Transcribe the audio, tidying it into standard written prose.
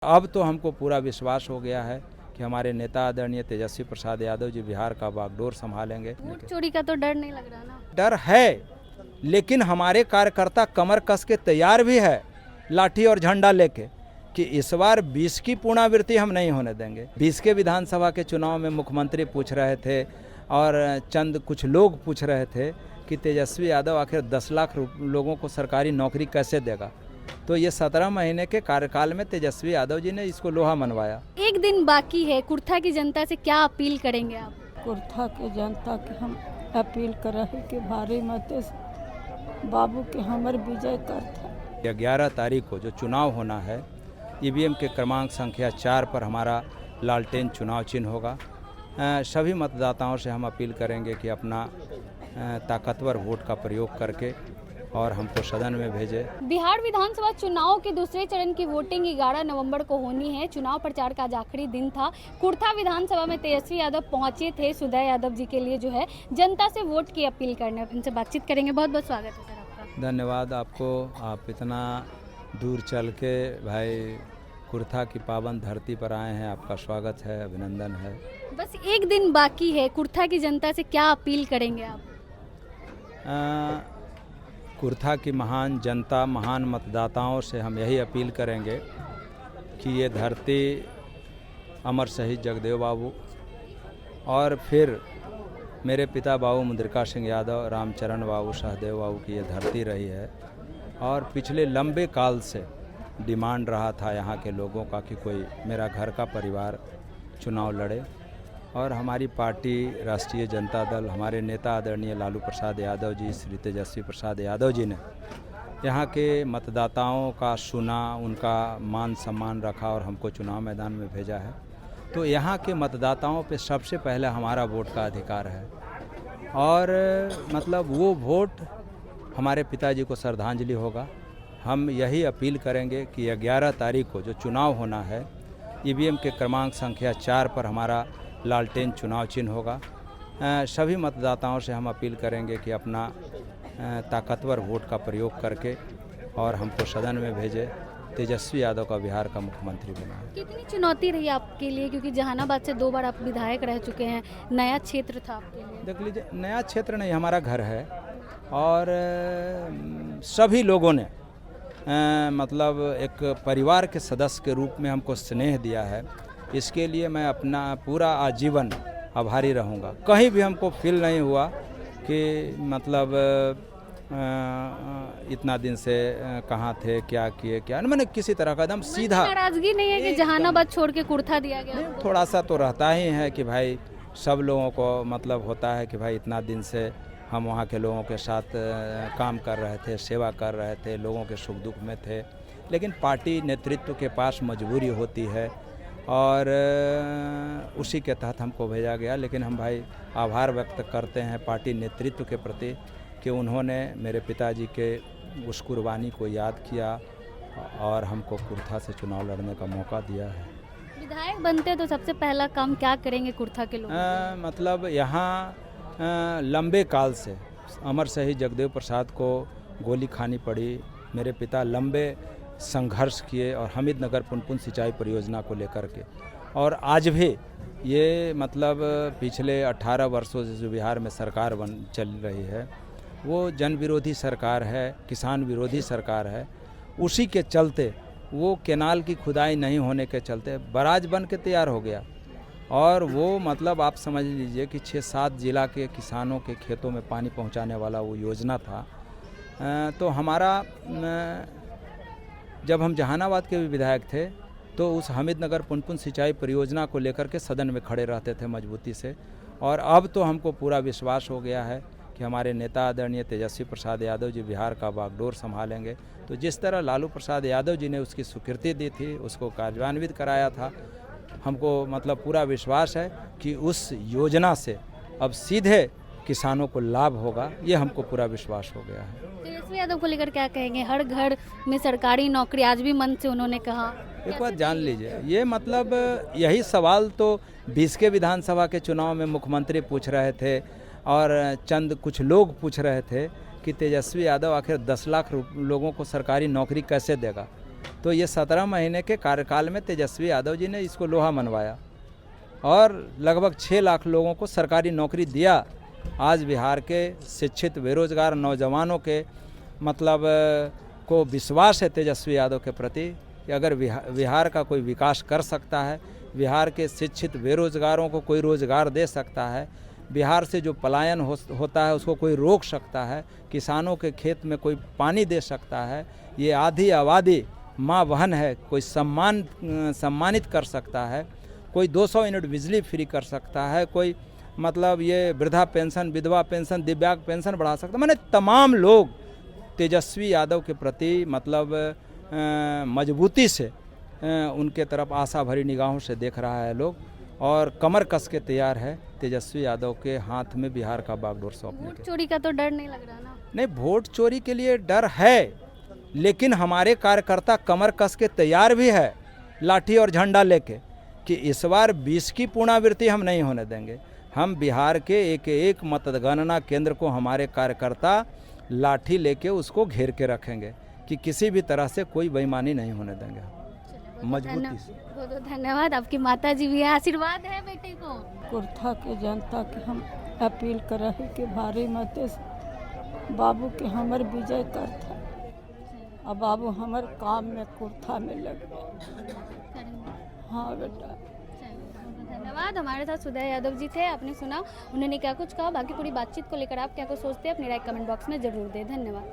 अब तो हमको पूरा विश्वास हो गया है कि हमारे नेता आदरणीय तेजस्वी प्रसाद यादव जी बिहार का बागडोर संभालेंगे। वोट चोरी का तो डर नहीं लग रहा ना? डर है, लेकिन हमारे कार्यकर्ता कमर कस के तैयार भी है लाठी और झंडा लेके कि इस बार 20 की पुनरावृत्ति हम नहीं होने देंगे। 20 के विधानसभा के चुनाव में मुख्यमंत्री पूछ रहे थे और चंद कुछ लोग पूछ रहे थे कि तेजस्वी यादव आखिर 10 लाख लोगों को सरकारी नौकरी कैसे देगा। तो ये 17 महीने के कार्यकाल में तेजस्वी यादव जी ने इसको लोहा मनवाया। एक दिन बाकी है, कुर्था की जनता से क्या अपील करेंगे आप? कुर्था के जनता के हम अपील कर रहे कि भारी मतों से बाबू के हमर विजय करता। 11 तारीख को जो चुनाव होना है, ईवीएम के क्रमांक संख्या 4 पर हमारा लालटेन चुनाव चिन्ह होगा। सभी मतदाताओं से हम अपील करेंगे कि अपना ताकतवर वोट का प्रयोग करके और हमको सदन में भेजें। बिहार विधानसभा चुनाव के दूसरे चरण की वोटिंग 11 नवंबर को होनी है। चुनाव प्रचार का आज आखिरी दिन था। कुर्था विधानसभा में तेजस्वी यादव पहुंचे थे सुदय यादव जी के लिए जो है जनता से वोट की अपील करने, उनसे बातचीत करेंगे। बहुत बहुत स्वागत है सर आपका। धन्यवाद आपको, आप इतना दूर चल के भाई कुर्था की पावन धरती पर आए हैं, आपका स्वागत है, अभिनंदन है। बस एक दिन बाकी है, कुर्था की जनता से क्या अपील करेंगे आप? कुर्था की महान जनता, महान मतदाताओं से हम यही अपील करेंगे कि ये धरती अमर शहीद जगदेव बाबू और फिर मेरे पिता बाबू मुद्रिका सिंह यादव, रामचरण बाबू, सहदेव बाबू की ये धरती रही है। और पिछले लंबे काल से डिमांड रहा था यहाँ के लोगों का कि कोई मेरा घर का परिवार चुनाव लड़े, और हमारी पार्टी राष्ट्रीय जनता दल, हमारे नेता आदरणीय लालू प्रसाद यादव जी, श्री तेजस्वी प्रसाद यादव जी ने यहाँ के मतदाताओं का सुना, उनका मान सम्मान रखा और हमको चुनाव मैदान में भेजा है। तो यहाँ के मतदाताओं पे सबसे पहले हमारा वोट का अधिकार है, और मतलब वो वोट हमारे पिताजी को श्रद्धांजलि होगा। हम यही अपील करेंगे कि 11 तारीख को जो चुनाव होना है, ईवीएम के क्रमांक संख्या 4 पर हमारा लालटेन चुनाव चिन्ह होगा। सभी मतदाताओं से हम अपील करेंगे कि अपना ताकतवर वोट का प्रयोग करके और हमको सदन में भेजें, तेजस्वी यादव का बिहार का मुख्यमंत्री बनाएं। कितनी चुनौती रही आपके लिए, क्योंकि जहानाबाद से 2 बार आप विधायक रह चुके हैं, नया क्षेत्र था आपके लिए? देख लीजिए, नया क्षेत्र नहीं, हमारा घर है, और सभी लोगों ने मतलब एक परिवार के सदस्य के रूप में हमको स्नेह दिया है। इसके लिए मैं अपना पूरा आजीवन आभारी रहूँगा। कहीं भी हमको फील नहीं हुआ कि मतलब इतना दिन से कहाँ थे, क्या किए, क्या मैंने किसी तरह का एकदम सीधा। नाराजगी नहीं है कि जहानाबाद छोड़ के कुर्था दिया गया? थोड़ा सा तो रहता ही है कि भाई सब लोगों को मतलब होता है कि भाई इतना दिन से हम वहाँ के लोगों के साथ काम कर रहे थे, सेवा कर रहे थे, लोगों के सुख दुख में थे, लेकिन पार्टी नेतृत्व के पास मजबूरी होती है और उसी के तहत हमको भेजा गया। लेकिन हम भाई आभार व्यक्त करते हैं पार्टी नेतृत्व के प्रति कि उन्होंने मेरे पिताजी के उस कुर्बानी को याद किया और हमको कुर्था से चुनाव लड़ने का मौका दिया है। विधायक बनते तो सबसे पहला काम क्या करेंगे कुर्था के लोग? मतलब यहाँ लंबे काल से अमर शहीद जगदेव प्रसाद को गोली खानी पड़ी। मेरे पिता लंबे संघर्ष किए और हमीद नगर पुनपुन सिंचाई परियोजना को लेकर के, और आज भी ये मतलब पिछले 18 वर्षों से जो बिहार में सरकार चल रही है, वो जन विरोधी सरकार है, किसान विरोधी सरकार है। उसी के चलते वो केनाल की खुदाई नहीं होने के चलते बराज बन के तैयार हो गया, और वो मतलब आप समझ लीजिए कि 6-7 जिला के किसानों के खेतों में पानी पहुंचाने वाला वो योजना था। तो हमारा जब हम जहानाबाद के भी विधायक थे तो उस हमीद नगर पुनपुन सिंचाई परियोजना को लेकर के सदन में खड़े रहते थे मजबूती से, और अब तो हमको पूरा विश्वास हो गया है कि हमारे नेता आदरणीय तेजस्वी प्रसाद यादव जी बिहार का बागडोर संभालेंगे। तो जिस तरह लालू प्रसाद यादव जी ने उसकी स्वीकृति दी थी, उसको कार्यान्वित कराया था, हमको मतलब पूरा विश्वास है कि उस योजना से अब सीधे किसानों को लाभ होगा, ये हमको पूरा विश्वास हो गया है। तेजस्वी यादव को लेकर क्या कहेंगे? हर घर में सरकारी नौकरी, आज भी मन से उन्होंने कहा। एक बात जान लीजिए, ये मतलब यही सवाल तो 20 के विधानसभा के चुनाव में मुख्यमंत्री पूछ रहे थे और चंद कुछ लोग पूछ रहे थे कि तेजस्वी यादव आखिर 10 लाख लोगों को सरकारी नौकरी कैसे देगा। तो ये 17 महीने के कार्यकाल में तेजस्वी यादव जी ने इसको लोहा मनवाया और लगभग 6 लाख लोगों को सरकारी नौकरी दिया। आज बिहार के शिक्षित बेरोजगार नौजवानों के मतलब को विश्वास है तेजस्वी यादव के प्रति कि अगर बिहार का कोई विकास कर सकता है, बिहार के शिक्षित बेरोजगारों को कोई रोज़गार दे सकता है, बिहार से जो पलायन होता है उसको कोई रोक सकता है, किसानों के खेत में कोई पानी दे सकता है, ये आधी आबादी माँ बहन है कोई सम्मानित कर सकता है, कोई 200 यूनिट बिजली फ्री कर सकता है, कोई मतलब ये वृद्धा पेंशन, विधवा पेंशन, दिव्यांग पेंशन बढ़ा सकता है। मैंने तमाम लोग तेजस्वी यादव के प्रति मतलब मजबूती से उनके तरफ आशा भरी निगाहों से देख रहा है लोग और कमर कस के तैयार है तेजस्वी यादव के हाथ में बिहार का बागडोर सौंपने वोट के। चोरी का तो डर नहीं लग रहा ना? नहीं, वोट चोरी के लिए डर है, लेकिन हमारे कार्यकर्ता कमर कस के तैयार भी है लाठी और झंडा लेके कि इस बार 20 की पुनरावृत्ति हम नहीं होने देंगे। हम बिहार के एक एक मतगणना केंद्र को हमारे कार्यकर्ता लाठी लेके उसको घेर के रखेंगे कि किसी भी तरह से कोई बेईमानी नहीं होने देंगे मजबूती से। बहुत बहुत धन्यवाद। आपकी माता जी भी है, आशीर्वाद है बेटे को। कुर्था के जनता के हम अपील कर रहे कि भारी मत से बाबू के हमर विजय करता। अब बाबू हमर काम में कुर्था में लग गए। हाँ बेटा। धन्यवाद। हमारे साथ सुधा यादव जी थे, आपने सुना उन्होंने क्या कुछ कहा। बाकी पूरी बातचीत को लेकर आप क्या कुछ सोचते हैं अपनी राय कमेंट बॉक्स में जरूर दें। धन्यवाद।